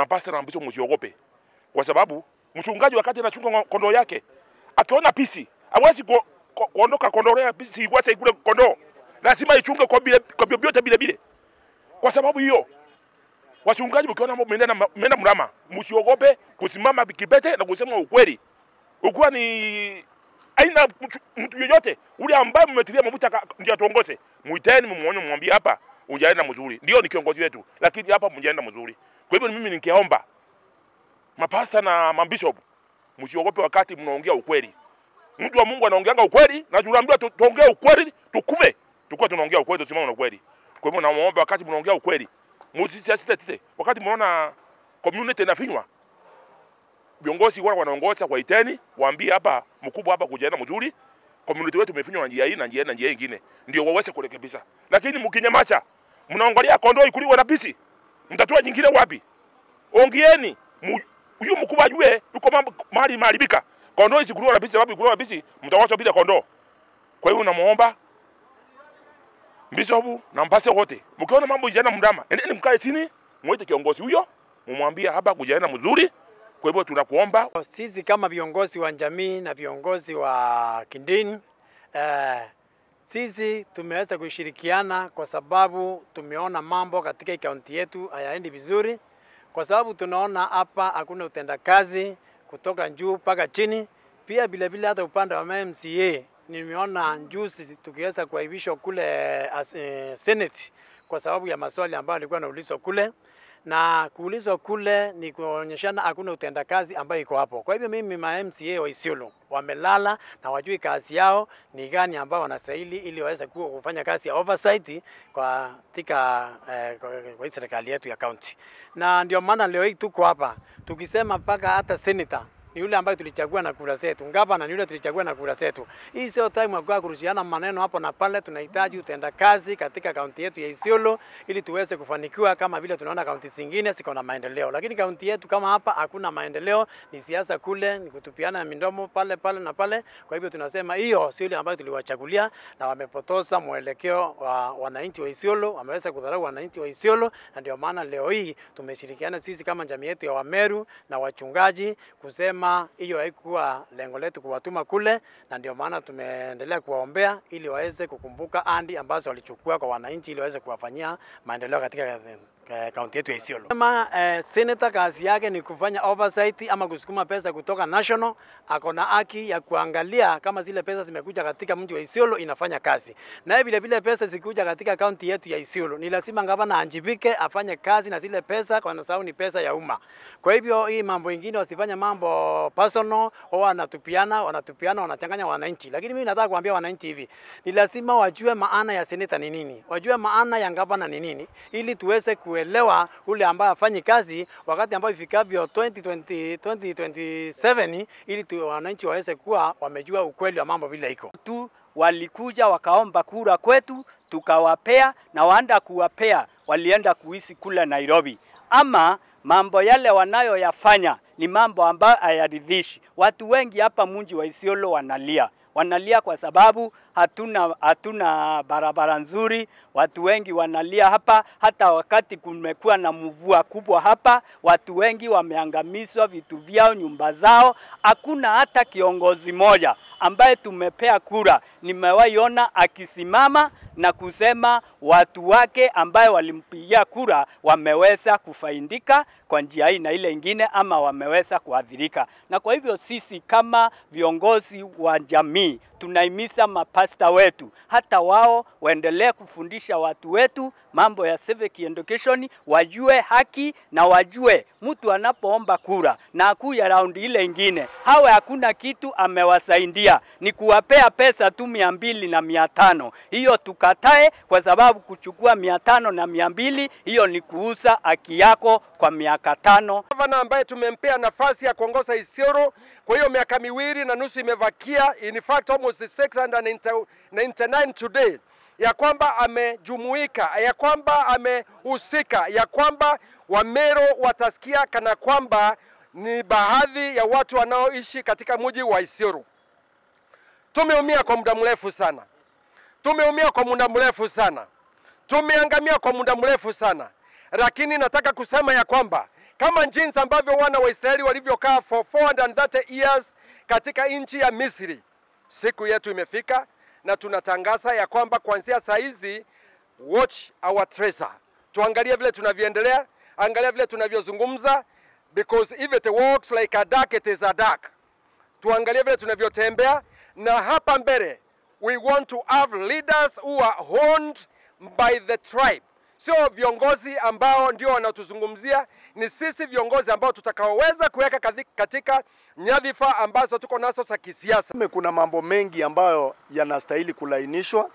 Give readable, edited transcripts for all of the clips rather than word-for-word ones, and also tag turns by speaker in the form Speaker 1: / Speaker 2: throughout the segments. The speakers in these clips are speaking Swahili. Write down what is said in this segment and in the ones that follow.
Speaker 1: na pastor na Bishop msiogope. Kwa sababu mchungaji wakati anachunga kondoo yake, akiona pisi, hawezi kuondoka kondoo ya pisi iwache ikule kondoo. Lazima ichunge kwa vyovyote bile. Kwa sababu hiyo, wachungaji mkiona mmeenda mrama, msiogope kusimama kibete na kusema ukweli. Ukuwa ni aina mtu yoyote ule ambaye mmetilia mafuta ndio atuongoze, muiteni mmuone, mwambie hapa unjaenda mzuri. Ndio ni kiongozi wetu, lakini hapa mjaenda mzuri. Kwa hivyo mimi ningeomba mapasta na mabishop, msiogope wakati mnaongea ukweli. Mtu wa Mungu anaongeanga ukweli, na tunaambiwa tuongee ukweli, tukufe. Tukua tunaongea ukweli, tusimame na ukweli. Kwa hivyo naomba wakati mnaongea ukweli, msisite. Wakati mnaona community inafinywa, viongozi wale wanaongoza kwa iteni, waambie hapa mkubwa hapa kujaenda mzuri. Community wetu imefinywa na njia hii na njia nyingine, ndio waweze kurekebisha. Lakini mkinyamacha, mnaangalia kondoo ikuliwa na pisi, mtatoa nyingine wapi? Ongieni, huyo mkubwa ajue yuko mahali maharibika. Kondoo isikuliwa na pisi, wapi ikuliwa na pisi, mtawacha bila kondoo. Kwa hiyo namuomba Bishop na mpase wote, mkiona mambo yana mndama, endeni mkae chini, muite kiongozi huyo, mumwambie hapa kujaenda mzuri. Kwa hivyo tunakuomba
Speaker 2: sisi kama viongozi wa jamii na viongozi wa kidini, sisi tumeweza kushirikiana kwa sababu tumeona mambo katika kaunti yetu hayaendi vizuri, kwa sababu tunaona hapa hakuna utendakazi kutoka juu mpaka chini. Pia vile hata upande wa MCA nimeona juzi tukiweza kuaibishwa kule Senate kwa sababu ya maswali ambayo alikuwa anaulizwa kule, na kuulizwa kule ni kuonyeshana hakuna utendakazi ambayo iko hapo. Kwa hivyo mimi MCA wa Isiolo wamelala na wajui kazi yao ni gani ambao wanastahili ili waweze kufanya kazi ya oversight katika kwa serikali yetu ya county. Na ndio maana leo hii tuko hapa tukisema mpaka hata senator ni yule ambaye tulichagua na kura zetu, ngavana ni yule tulichagua na kura zetu. Hii sio time ya kurushiana maneno hapo na pale. Tunahitaji utendakazi katika kaunti yetu ya Isiolo ili tuweze kufanikiwa kama vile tunaona kaunti zingine ziko na maendeleo. Lakini kaunti yetu kama hapa hakuna maendeleo, ni siasa kule, ni kutupiana midomo pale na pale. Kwa hivyo tunasema hiyo sio ile ambayo tuliwachagulia, na wamepotoza mwelekeo wa wananchi wa Isiolo, wameweza kudharau wananchi wa Isiolo, na ndio maana leo hii tumeshirikiana sisi kama jamii yetu ya Wameru na wachungaji kusema hiyo haikuwa lengo letu kuwatuma kule, na ndio maana tumeendelea kuwaombea ili waweze kukumbuka ahadi ambazo walichukua kwa wananchi ili waweze kuwafanyia maendeleo katika kaunti yetu ya Isiolo. Kama senator kazi yake ni kufanya oversight ama kusukuma pesa kutoka national, akona haki ya kuangalia kama zile pesa zimekuja katika mji wa Isiolo inafanya kazi. Na vile pesa zikuja katika kaunti yetu ya Isiolo, ni lazima gavana anjibike afanye kazi na zile pesa, kwa sababu ni pesa ya umma. Kwa hivyo hii mambo mengine wasifanye mambo personal au wanatupiana wanachanganya wananchi. Lakini mimi nataka kuambia wananchi hivi, ni lazima wajue maana ya senator ni nini, wajue maana ya gavana ni nini, ili tuweze kuelewa ule ambaye afanye kazi wakati ambao ifikavyo 2027 ili wananchi waweze kuwa wamejua ukweli wa mambo vile iko.
Speaker 3: Tu walikuja wakaomba kura kwetu, tukawapea, na waanda kuwapea walienda kuishi kule Nairobi. Ama mambo yale wanayoyafanya ni mambo ambayo hayaridhishi. Watu wengi hapa mji wa Isiolo wanalia kwa sababu hatuna barabara nzuri. Watu wengi wanalia hapa, hata wakati kumekuwa na mvua kubwa hapa, watu wengi wameangamizwa vitu vyao, nyumba zao. Hakuna hata kiongozi moja ambaye tumepea kura nimewaiona akisimama na kusema watu wake ambaye walimpigia kura wameweza kufaidika kwa njia hii na ile ingine, ama wameweza kuadhirika. Na kwa hivyo sisi kama viongozi wa jamii tunahimiza mapasta wetu hata wao waendelee kufundisha watu wetu mambo ya civic education, wajue haki na wajue mtu anapoomba kura na akuya raundi ile ingine hawe hakuna kitu amewasaidia, ni kuwapea pesa tu 200 na 500. Hiyo tukatae, kwa sababu kuchukua 500 na 200 hiyo ni kuuza haki yako kwa miaka 5.
Speaker 4: Gavana ambaye tumempea nafasi ya kuongoza Isiolo kwa hiyo miaka 2.5 imevakia, in fact almost 699 today, ya kwamba amejumuika, ya kwamba amehusika, ya kwamba Wameru watasikia kana kwamba ni baadhi ya watu wanaoishi katika mji wa Isiolo. Tumeumia kwa muda mrefu sana. Tumeangamia kwa muda mrefu sana. Lakini nataka kusema ya kwamba kama jinsi ambavyo wana wa Israeli walivyokaa for 430 years katika nchi ya Misri. Siku yetu imefika na tunatangaza ya kwamba kuanzia saa hizi, watch our treasure. Tuangalie vile tunavyoendelea, angalia vile tunavyozungumza, because if it walks like a duck, it is a duck. Tuangalie vile tunavyotembea, na hapa mbele we want to have leaders who are owned by the tribe. Sio viongozi ambao ndio wanatuzungumzia, ni sisi viongozi ambao tutakaoweza kuweka katika nyadhifa ambazo tuko nazo za kisiasa.
Speaker 5: Kuna mambo mengi ambayo yanastahili kulainishwa.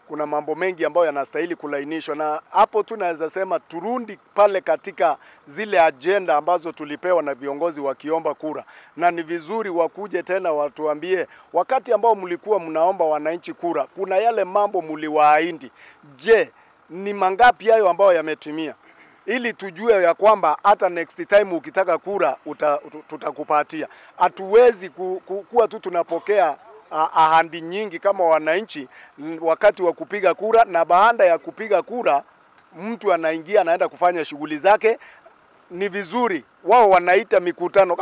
Speaker 5: Kuna mambo mengi ambayo yanastahili kulainishwa, na hapo tunaweza sema turundi pale katika zile agenda ambazo tulipewa na viongozi wakiomba kura, na ni vizuri wakuje tena watuambie wakati ambao mlikuwa mnaomba wananchi kura, kuna yale mambo mliwaahidi. Je, ni mangapi hayo ambayo yametimia, ili tujue ya kwamba hata next time ukitaka kura tutakupatia. Hatuwezi kuwa tu tunapokea ahadi nyingi kama wananchi wakati wa kupiga kura, na baada ya kupiga kura mtu anaingia anaenda kufanya shughuli zake. Ni vizuri wao wanaita mikutano,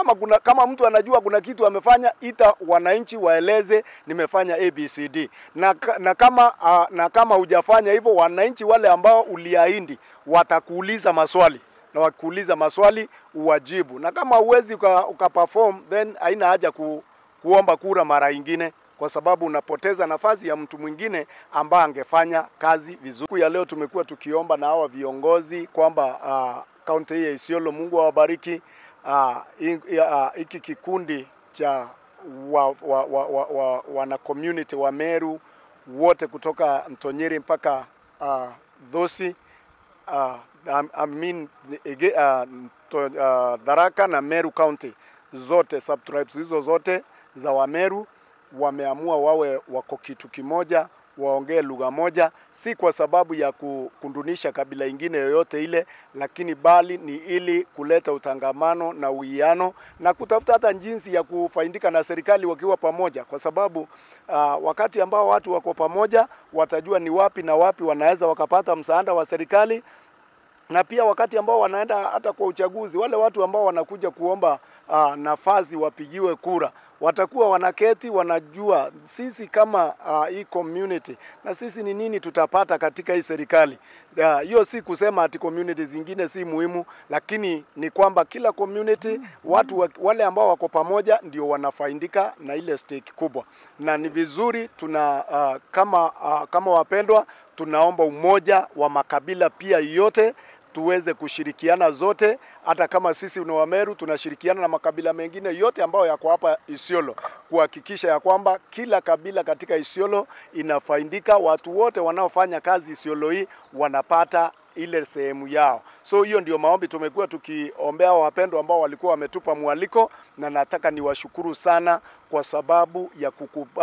Speaker 5: kama mtu anajua kuna kitu amefanya, ita wananchi waeleze nimefanya ABCD, na kama hujafanya hivyo, wananchi wale ambao uliahidi watakuuliza maswali, na wakuuliza maswali uwajibu, na kama uwezi ukaperform, then haina haja kuomba kura mara nyingine, kwa sababu unapoteza nafasi ya mtu mwingine ambaye angefanya kazi vizuri. Ya leo tumekuwa tukiomba na hawa viongozi kwamba kaunti hii ya Isiolo, Mungu awabariki, hiki kikundi cha wana community wa Meru wote kutoka mpaka Dhosi, Tharaka na Meru County zote, subtribes hizo zote za Wameru wameamua wawe wako kitu kimoja, waongee lugha moja, si kwa sababu ya kundunisha kabila ingine yoyote ile, lakini bali ni ili kuleta utangamano na uwiano na kutafuta hata jinsi ya kufaidika na serikali wakiwa pamoja, kwa sababu wakati ambao watu wako pamoja watajua ni wapi na wapi wanaweza wakapata msaada wa serikali. Na pia wakati ambao wanaenda hata kwa uchaguzi, wale watu ambao wanakuja kuomba nafasi wapigiwe kura, watakuwa wanaketi wanajua sisi kama hii community na sisi ni nini tutapata katika hii serikali. Hiyo si kusema ati community zingine si muhimu, lakini ni kwamba kila community watu wale ambao wako pamoja ndio wanafaidika na ile stake kubwa. Na ni vizuri kama wapendwa, tunaomba umoja wa makabila pia yote, tuweze kushirikiana zote, hata kama sisi ni Wameru tunashirikiana na makabila mengine yote ambayo yako hapa Isiolo, kuhakikisha ya kwamba kila kabila katika Isiolo inafaidika, watu wote wanaofanya kazi Isiolo hii wanapata ile sehemu yao. So hiyo ndio maombi tumekuwa tukiombea wapendwa ambao walikuwa wametupa mwaliko, na nataka niwashukuru sana kwa sababu ya kukubali